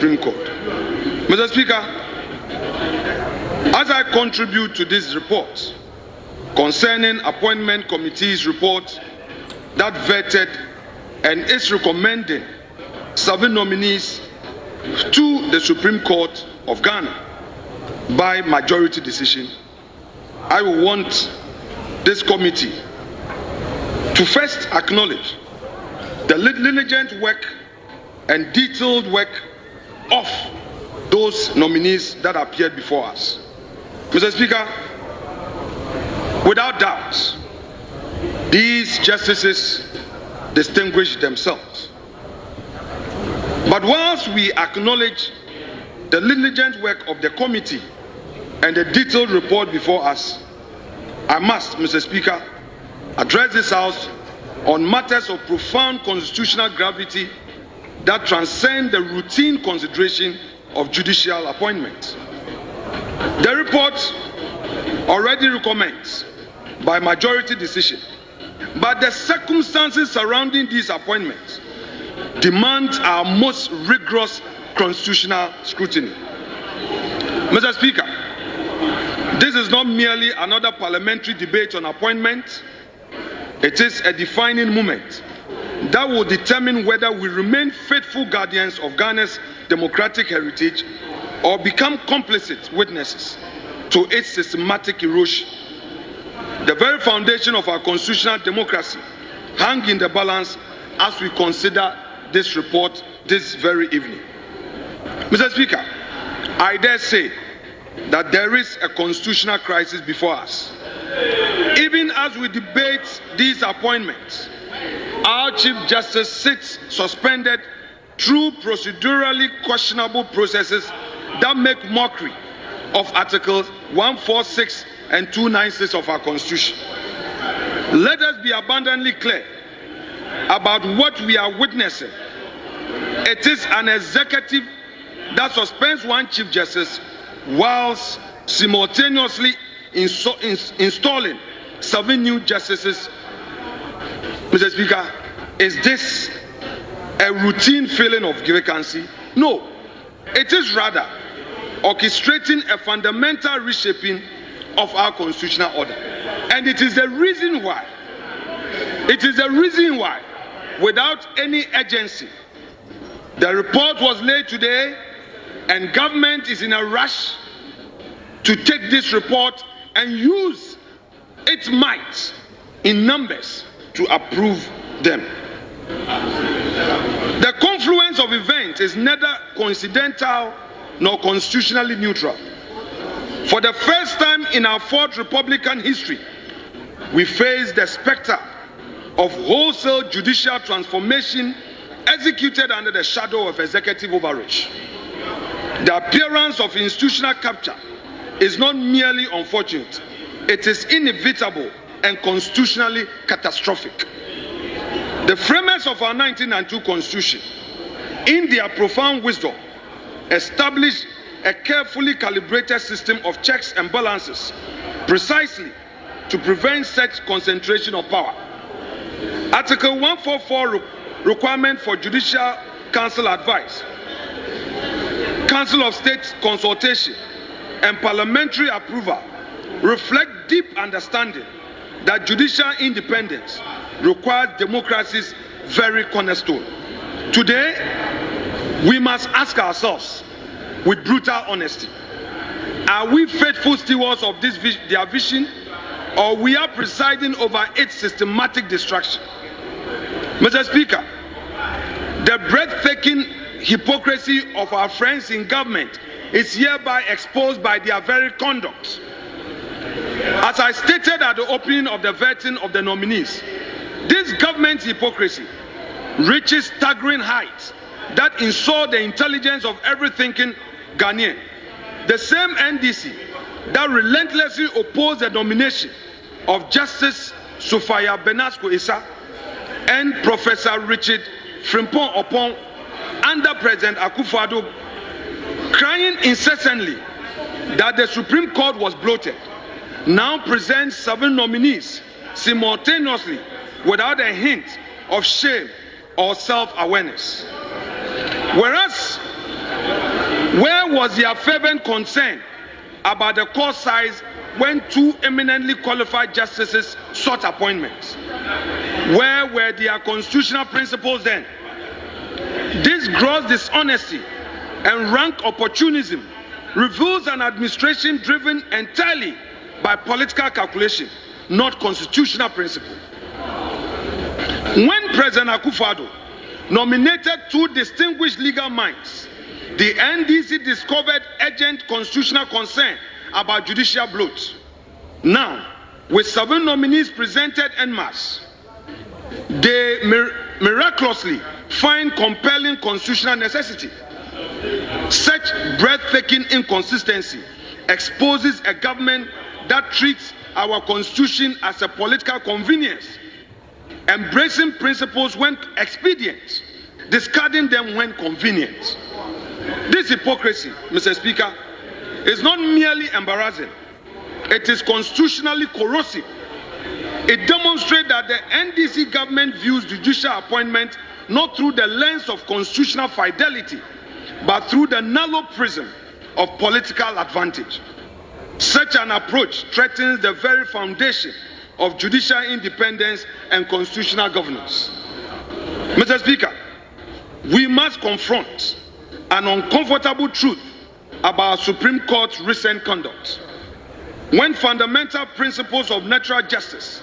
Supreme Court. Mr. Speaker, as I contribute to this report concerning appointment committee's report that vetted and is recommending 7 nominees to the Supreme Court of Ghana by majority decision, I will want this committee to first acknowledge the diligent work and detailed work of those nominees that appeared before us. Mr. Speaker, without doubt, these justices distinguish themselves. But whilst we acknowledge the diligent work of the committee and the detailed report before us, I must, Mr. Speaker, address this House on matters of profound constitutional gravity that transcend the routine consideration of judicial appointments. The report already recommends by majority decision, but the circumstances surrounding these appointments demand our most rigorous constitutional scrutiny. Mr. Speaker, this is not merely another parliamentary debate on appointment. It is a defining moment that will determine whether we remain faithful guardians of Ghana's democratic heritage or become complicit witnesses to its systematic erosion. The very foundation of our constitutional democracy hang in the balance as we consider this report this very evening. Mr. Speaker, I dare say that there is a constitutional crisis before us. Even as we debate these appointments, our Chief Justice sits suspended through procedurally questionable processes that make mockery of Articles 146 and 296 of our Constitution. Let us be abundantly clear about what we are witnessing. It is an executive that suspends one Chief Justice whilst simultaneously installing 7 new justices. Mr. Speaker, is this a routine feeling of vacancy? No, it is rather orchestrating a fundamental reshaping of our constitutional order. And it is the reason why, without any urgency, the report was laid today and government is in a rush to take this report and use its might in numbers to approve them. The confluence of events is neither coincidental nor constitutionally neutral. For the first time in our 4th Republican history, we face the specter of wholesale judicial transformation executed under the shadow of executive overreach. The appearance of institutional capture is not merely unfortunate, it is inevitable and constitutionally catastrophic. The framers of our 1992 Constitution, in their profound wisdom, established a carefully calibrated system of checks and balances precisely to prevent such concentration of power. Article 144 requirement for Judicial Council advice, Council of State consultation, and parliamentary approval reflect deep understanding that judicial independence requires democracy's very cornerstone. Today, we must ask ourselves with brutal honesty, are we faithful stewards of their vision, or we are presiding over its systematic destruction? Mr. Speaker, the breathtaking hypocrisy of our friends in government is hereby exposed by their very conduct. As I stated at the opening of the vetting of the nominees, this government's hypocrisy reaches staggering heights that insult the intelligence of every thinking Ghanaian. The same NDC that relentlessly opposed the nomination of Justice Sophia Benasco-Issa and Professor Richard Frimpong Opong under President Akufo-Addo, crying incessantly that the Supreme Court was bloated, now presents 7 nominees simultaneously without a hint of shame or self-awareness. Whereas Where was their fervent concern about the court size when two eminently qualified justices sought appointments? Where were their constitutional principles then? This gross dishonesty and rank opportunism reveals an administration driven entirely by political calculation, not constitutional principle. When President Akufo-Addo nominated two distinguished legal minds, the NDC discovered urgent constitutional concern about judicial bloat. Now, with 7 nominees presented en masse, they miraculously find compelling constitutional necessity. Such breathtaking inconsistency exposes a government that treats our constitution as a political convenience, embracing principles when expedient, discarding them when convenient. This hypocrisy, Mr. Speaker, is not merely embarrassing, it is constitutionally corrosive. It demonstrates that the NDC government views judicial appointment not through the lens of constitutional fidelity, but through the narrow prism of political advantage. Such an approach threatens the very foundation of judicial independence and constitutional governance. Mr. Speaker, we must confront an uncomfortable truth about Supreme Court's recent conduct. When fundamental principles of natural justice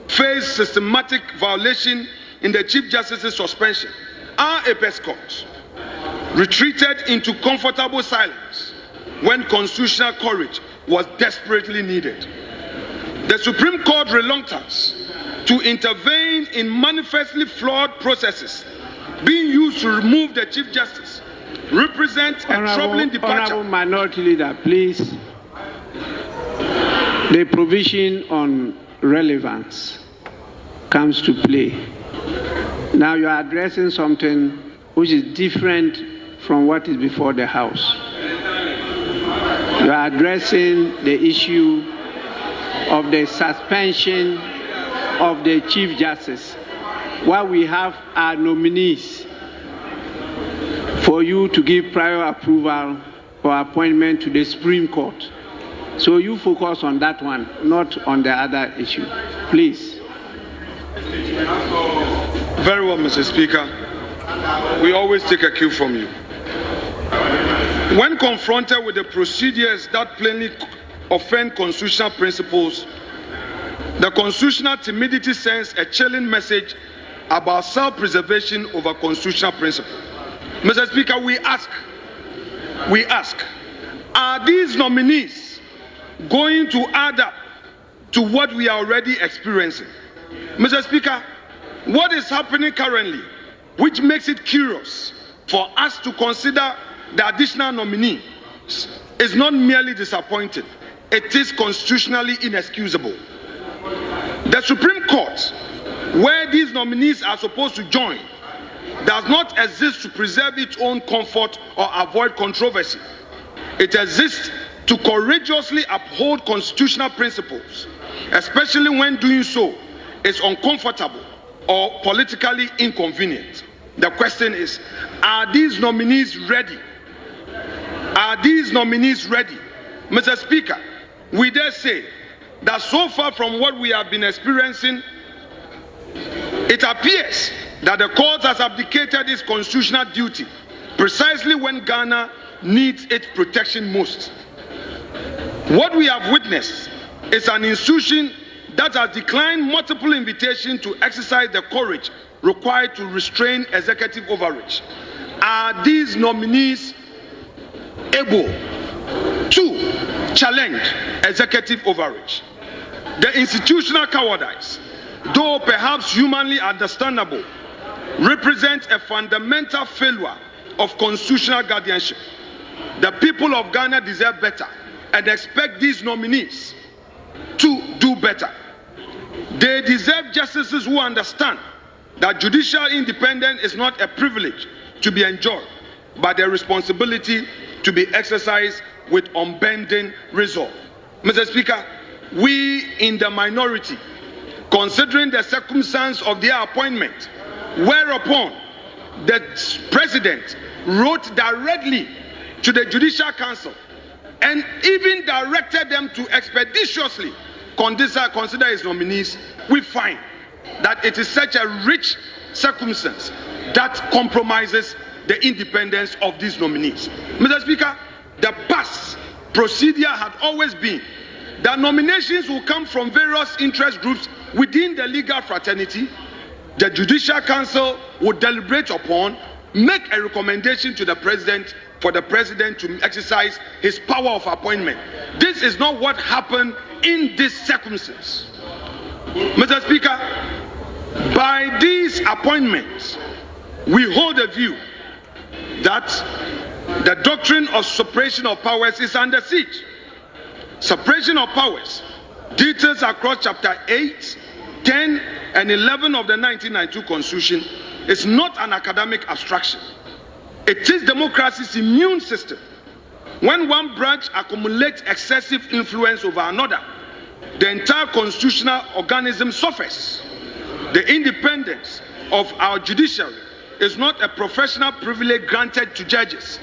face systematic violation in the Chief Justice's suspension, our apex court retreated into comfortable silence when constitutional courage was desperately needed. The Supreme Court's reluctance to intervene in manifestly flawed processes being used to remove the Chief Justice represents a troubling departure. Honorable Minority Leader, please. The provision on relevance comes to play. Now you are addressing something which is different from what is before the House. You are addressing the issue of the suspension of the Chief Justice, while we have our nominees for you to give prior approval or appointment to the Supreme Court. So you focus on that one, not on the other issue. Please. Very well, Mr. Speaker. We always take a cue from you. When confronted with the procedures that plainly offend constitutional principles, the constitutional timidity sends a chilling message about self-preservation over constitutional principle. Mr. Speaker, we ask, are these nominees going to add up to what we are already experiencing? Mr. Speaker, what is happening currently, which makes it curious for us to consider the additional nominees, is not merely disappointing, it is constitutionally inexcusable. The Supreme Court, where these nominees are supposed to join, does not exist to preserve its own comfort or avoid controversy. It exists to courageously uphold constitutional principles, especially when doing so is uncomfortable or politically inconvenient. The question is, are these nominees ready? Are these nominees ready? Mr. Speaker, we dare say that so far from what we have been experiencing, it appears that the court has abdicated its constitutional duty precisely when Ghana needs its protection most. What we have witnessed is an institution that has declined multiple invitations to exercise the courage required to restrain executive overreach. Are these nominees able to challenge executive overreach? The institutional cowardice, though perhaps humanly understandable, represents a fundamental failure of constitutional guardianship. The people of Ghana deserve better and expect these nominees to do better. They deserve justices who understand that judicial independence is not a privilege to be enjoyed, but a responsibility to be exercised with unbending resolve. Mr. Speaker, we in the minority, considering the circumstance of their appointment, whereupon the President wrote directly to the Judicial Council and even directed them to expeditiously consider his nominees, we find that it is such a rich circumstance that compromises the independence of these nominees. Mr. Speaker, the past procedure had always been that nominations will come from various interest groups within the legal fraternity. The Judicial Council would deliberate upon, make a recommendation to the President for the President to exercise his power of appointment. This is not what happened in this circumstance. Mr. Speaker, by these appointments, we hold a view that the doctrine of separation of powers is under siege. Separation of powers, details across chapter 8, 10, and 11 of the 1992 Constitution, is not an academic abstraction. It is democracy's immune system. When one branch accumulates excessive influence over another, the entire constitutional organism suffers. The independence of our judiciary is not a professional privilege granted to judges.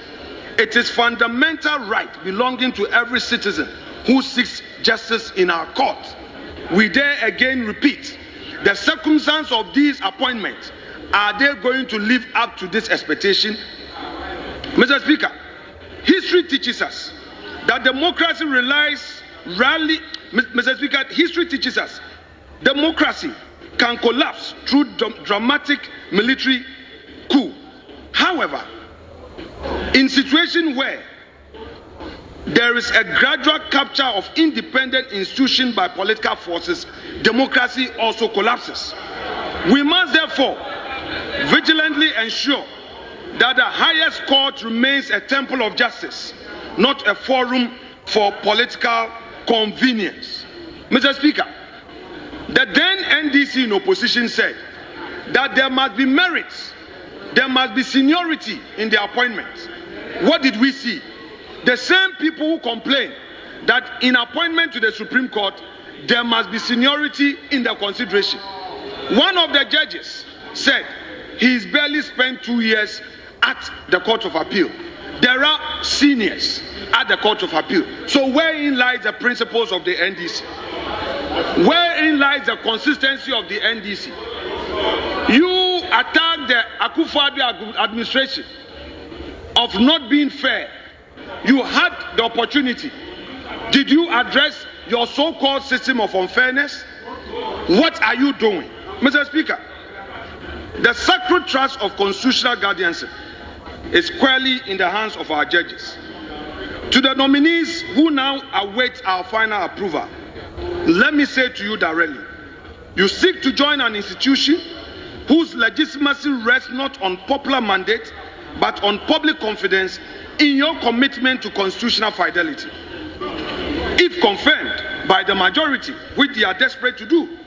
It is fundamental right belonging to every citizen who seeks justice in our court. We dare again repeat, the circumstance of these appointments, are they going to live up to this expectation? Mr. Speaker, history teaches us that democracy Mr. Speaker, history teaches us democracy can collapse through dramatic military coup. However, in situations where there is a gradual capture of independent institutions by political forces, democracy also collapses. We must therefore vigilantly ensure that the highest court remains a temple of justice, not a forum for political convenience. Mr. Speaker, the then NDC in opposition said that there must be merits, there must be seniority in the appointments. What did we see? The same people who complain that in appointment to the Supreme Court, there must be seniority in the consideration. One of the judges said he's barely spent 2 years at the Court of Appeal. There are seniors at the Court of Appeal. So wherein lies the principles of the NDC? Wherein lies the consistency of the NDC? You attack the Akufo-Addo administration of not being fair. You had the opportunity. Did you address your so-called system of unfairness? What are you doing? Mr. Speaker, the sacred trust of constitutional guardianship is squarely in the hands of our judges. To the nominees who now await our final approval, let me say to you directly, you seek to join an institution whose legitimacy rests not on popular mandate, but on public confidence in your commitment to constitutional fidelity. If confirmed by the majority, which they are desperate to do,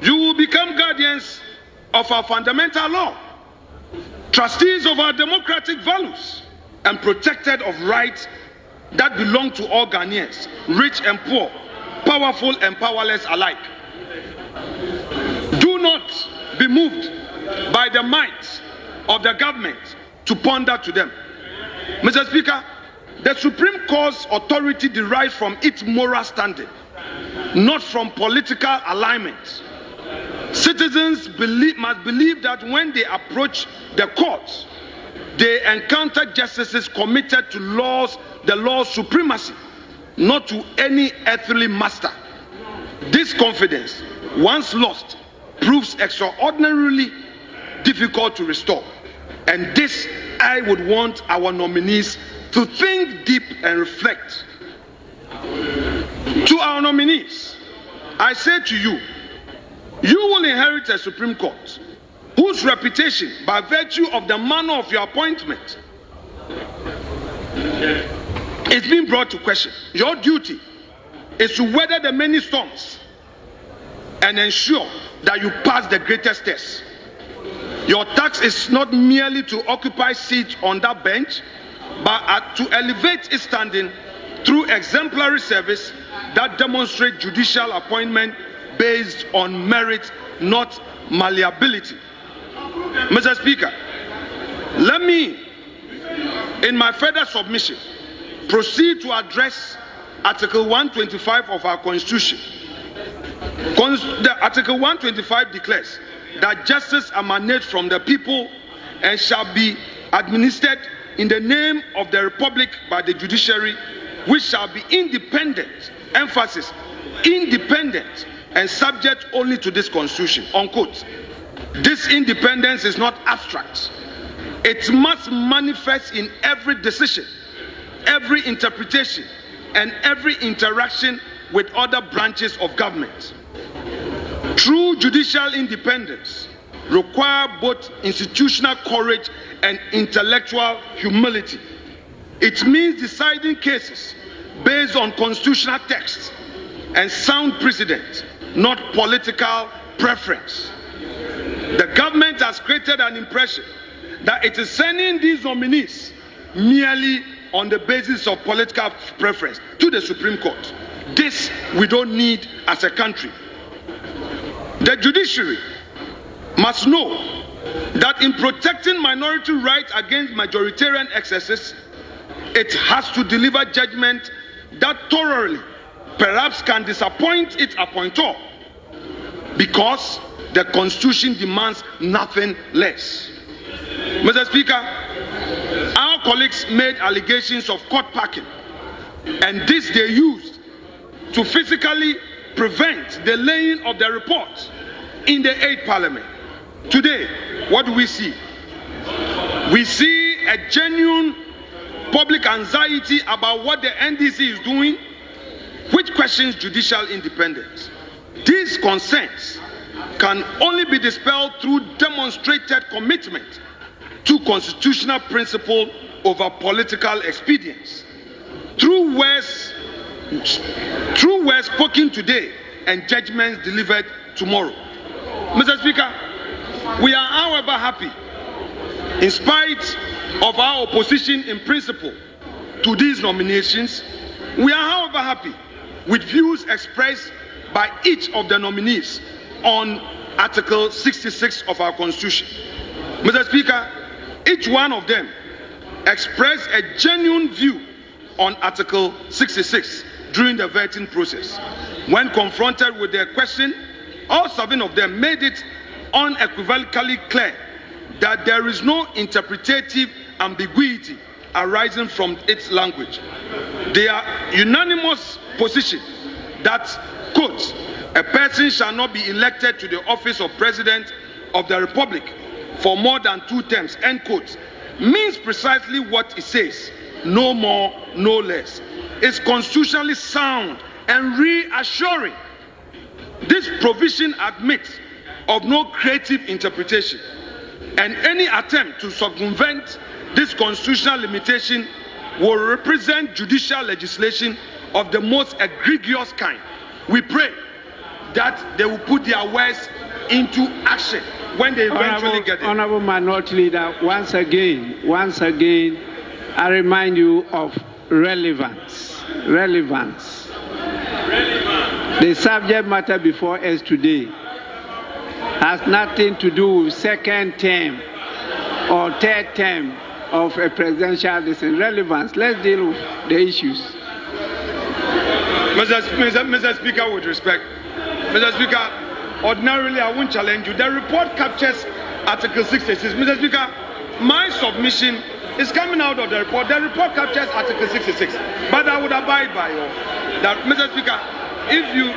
you will become guardians of our fundamental law, trustees of our democratic values, and protected of rights that belong to all Ghanaians, rich and poor, powerful and powerless alike. Do not be moved by the might of the government to pander to them. Mr. Speaker, the Supreme Court's authority derives from its moral standing, not from political alignment. Citizens must believe that when they approach the courts, they encounter justices committed to the law's supremacy, not to any earthly master. This confidence, once lost, proves extraordinarily difficult to restore. And this, I would want our nominees to think deep and reflect. To our nominees, I say to you, you will inherit a Supreme Court whose reputation, by virtue of the manner of your appointment, is being brought to question. Your duty is to weather the many storms and ensure that you pass the greatest test. Your task is not merely to occupy seats on that bench, but to elevate its standing through exemplary service that demonstrates judicial appointment based on merit, not malleability. Mr. Speaker, let me in my further submission, proceed to address Article 125 of our Constitution. The Article 125 declares that justice emanates from the people and shall be administered in the name of the Republic by the judiciary, which shall be independent, emphasis, independent, and subject only to this Constitution, unquote. This independence is not abstract. It must manifest in every decision, every interpretation, and every interaction with other branches of government. True judicial independence requires both institutional courage and intellectual humility. It means deciding cases based on constitutional texts and sound precedent, not political preference. The government has created an impression that it is sending these nominees merely on the basis of political preference to the Supreme Court. This we don't need as a country. The judiciary must know that in protecting minority rights against majoritarian excesses, it has to deliver judgment that thoroughly, perhaps can disappoint its appointer, because the Constitution demands nothing less. Mr. Speaker, our colleagues made allegations of court packing, and this they used to physically prevent the laying of the report in the 8th Parliament. Today, what do we see? We see a genuine public anxiety about what the NDC is doing, which questions judicial independence. These concerns can only be dispelled through demonstrated commitment to constitutional principle over political expedience. Through words spoken today and judgments delivered tomorrow. Mr. Speaker, we are, however, happy, in spite of our opposition in principle to these nominations, we are, however, happy with views expressed by each of the nominees on Article 66 of our Constitution. Mr. Speaker, each one of them expressed a genuine view on Article 66 during the vetting process. When confronted with their question, all 7 of them made it unequivocally clear that there is no interpretative ambiguity arising from its language. Their unanimous position that, quote, a person shall not be elected to the office of President of the Republic for more than 2 terms, end quote, means precisely what it says, no more, no less. It's constitutionally sound and reassuring. This provision admits of no creative interpretation, and any attempt to circumvent this constitutional limitation will represent judicial legislation of the most egregious kind. We pray that they will put their words into action when they eventually get it. Honorable Minority Leader, once again, I remind you of relevance. The subject matter before us today has nothing to do with second term or third term of a presidential decision. Relevance. Let's deal with the issues. Mr. Speaker, with respect, Mr. Speaker, ordinarily I won't challenge you. The report captures Article 66. Mr. Speaker, my submission is coming out of the report. The report captures Article 66. But I would abide by you. That, Mr. Speaker, if you...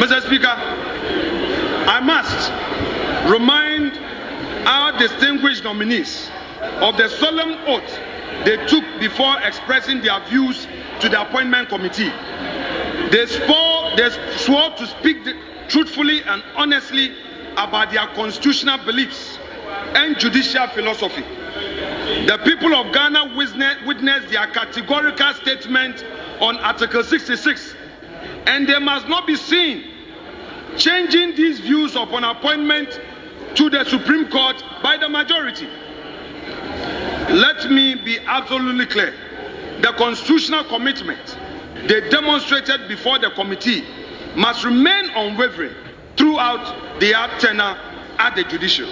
Mr. Speaker, I must remind our distinguished nominees of the solemn oath they took before expressing their views to the appointment committee. They swore to speak truthfully and honestly about their constitutional beliefs and judicial philosophy. The people of Ghana witnessed their categorical statement on Article 66, and they must not be seen changing these views upon appointment to the Supreme Court by the majority. Let me be absolutely clear. The constitutional commitment they demonstrated before the committee must remain unwavering throughout their tenure at the judicial.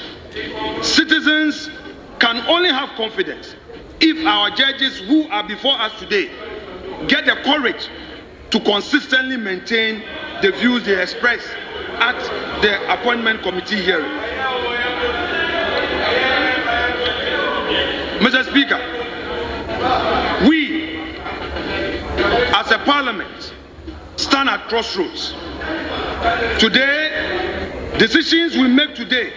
Citizens can only have confidence if our judges who are before us today get the courage to consistently maintain the views they express at the appointment committee hearing. Mr. Speaker, we as a parliament stand at crossroads. Today, decisions we make today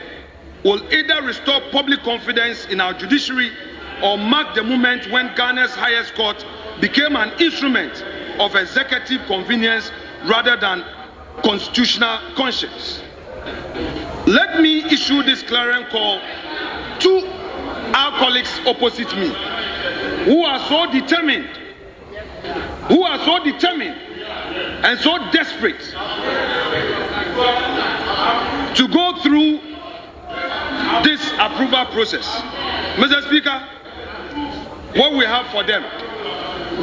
will either restore public confidence in our judiciary or mark the moment when Ghana's highest court became an instrument of executive convenience rather than constitutional conscience. Let me issue this clarion call to our colleagues opposite me, who are so determined and so desperate to go through this approval process. Mr. Speaker, what we have for them,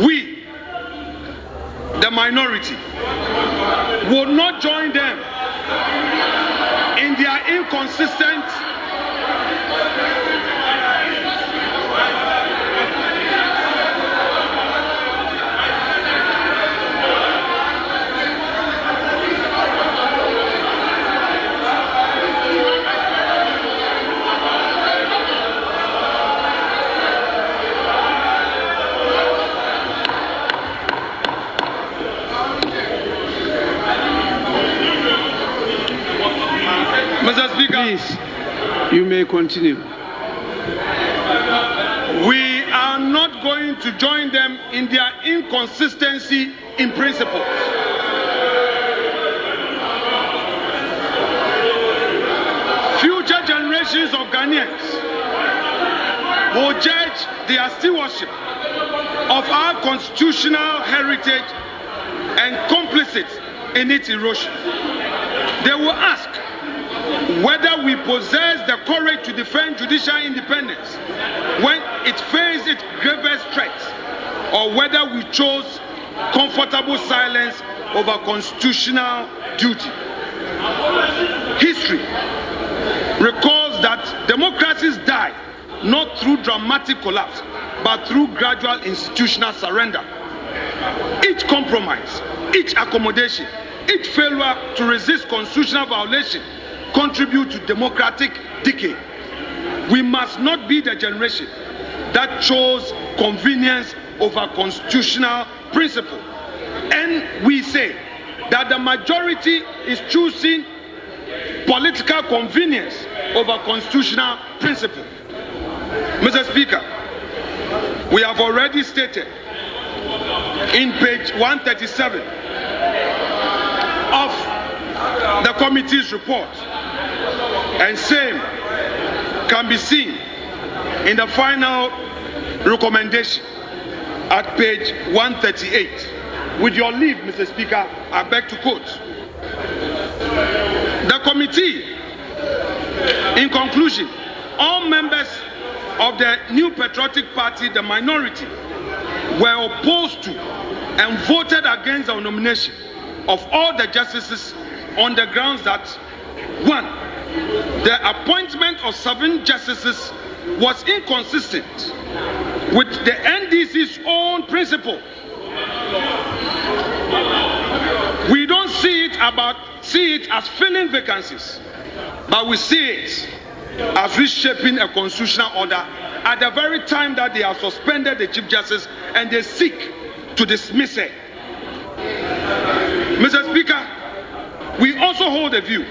we, the minority, will not join them in their inconsistent Mr. Speaker, please, you may continue. We are not going to join them in their inconsistency in principle. Future generations of Ghanaians will judge their stewardship of our constitutional heritage and complicit in its erosion. They will ask whether we possess the courage to defend judicial independence when it faces gravest threats, or whether we chose comfortable silence over constitutional duty. History recalls that democracies die not through dramatic collapse, but through gradual institutional surrender. Each compromise, each accommodation, each failure to resist constitutional violation contribute to democratic decay. We must not be the generation that chose convenience over constitutional principle. And we say that the majority is choosing political convenience over constitutional principle. Mr. Speaker, we have already stated in page 137 of the committee's report, and same can be seen in the final recommendation at page 138. With your leave, Mr. Speaker, I beg to quote. The committee, in conclusion, all members of the New Patriotic Party, the minority, were opposed to and voted against the nomination of all the justices on the grounds that, 1, the appointment of 7 justices was inconsistent with the NDC's own principle. We don't see it as filling vacancies, but we see it as reshaping a constitutional order at the very time that they have suspended the Chief Justice and they seek to dismiss it. Mr. Speaker, we also hold the view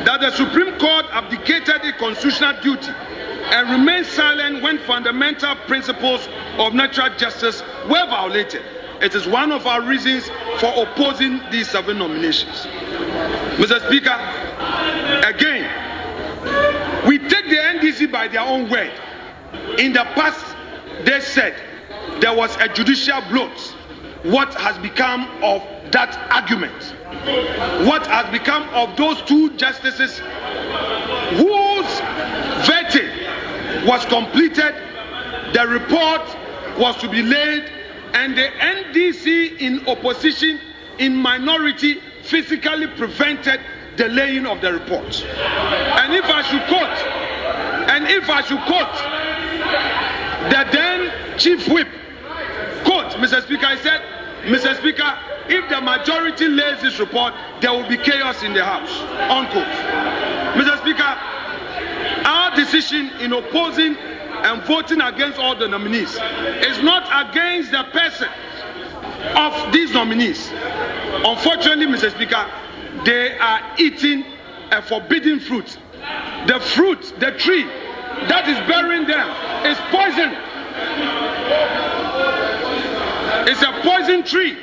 that the Supreme Court abdicated its constitutional duty and remained silent when fundamental principles of natural justice were violated. It is one of our reasons for opposing these 7 nominations. Mr. Speaker, again, we take the NDC by their own word. In the past, they said there was a judicial bloat. What has become of that argument? What has become of those 2 justices whose vetting was completed, the report was to be laid, and the NDC in opposition, in minority, physically prevented delaying of the report. And if I should quote the then Chief Whip, quote, Mr. Speaker, I said, Mr. Speaker, if the majority lays this report, there will be chaos in the House, unquote. Mr. Speaker, our decision in opposing and voting against all the nominees is not against the person of these nominees. Unfortunately, Mr. Speaker, they are eating a forbidden fruit. The fruit, the tree that is bearing them is poison. It's a poison tree.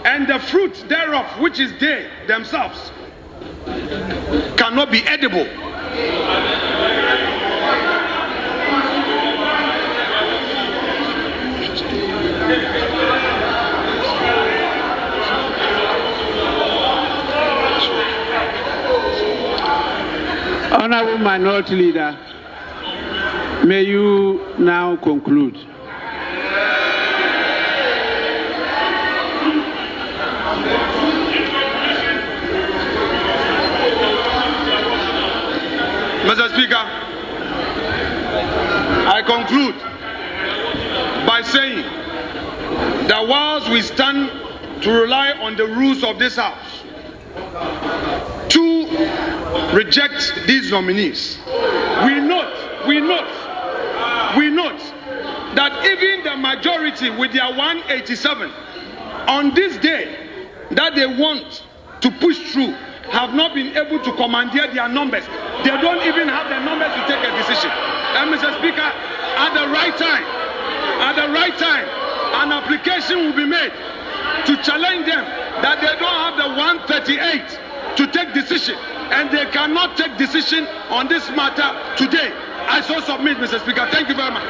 And the fruit thereof, which is they themselves, cannot be edible. Honorable Minority Leader, may you now conclude. Mr. Speaker, I conclude by saying that whilst we stand to rely on the rules of this House to reject these nominees, we note that even the majority with their 187 on this day that they want to push through have not been able to commandeer their numbers. They don't even have the numbers to take a decision. And Mr. Speaker, at the right time, an application will be made to challenge them that they don't have the 138 to take decision, and they cannot take decision on this matter today. I so submit, Mr. Speaker. Thank you very much.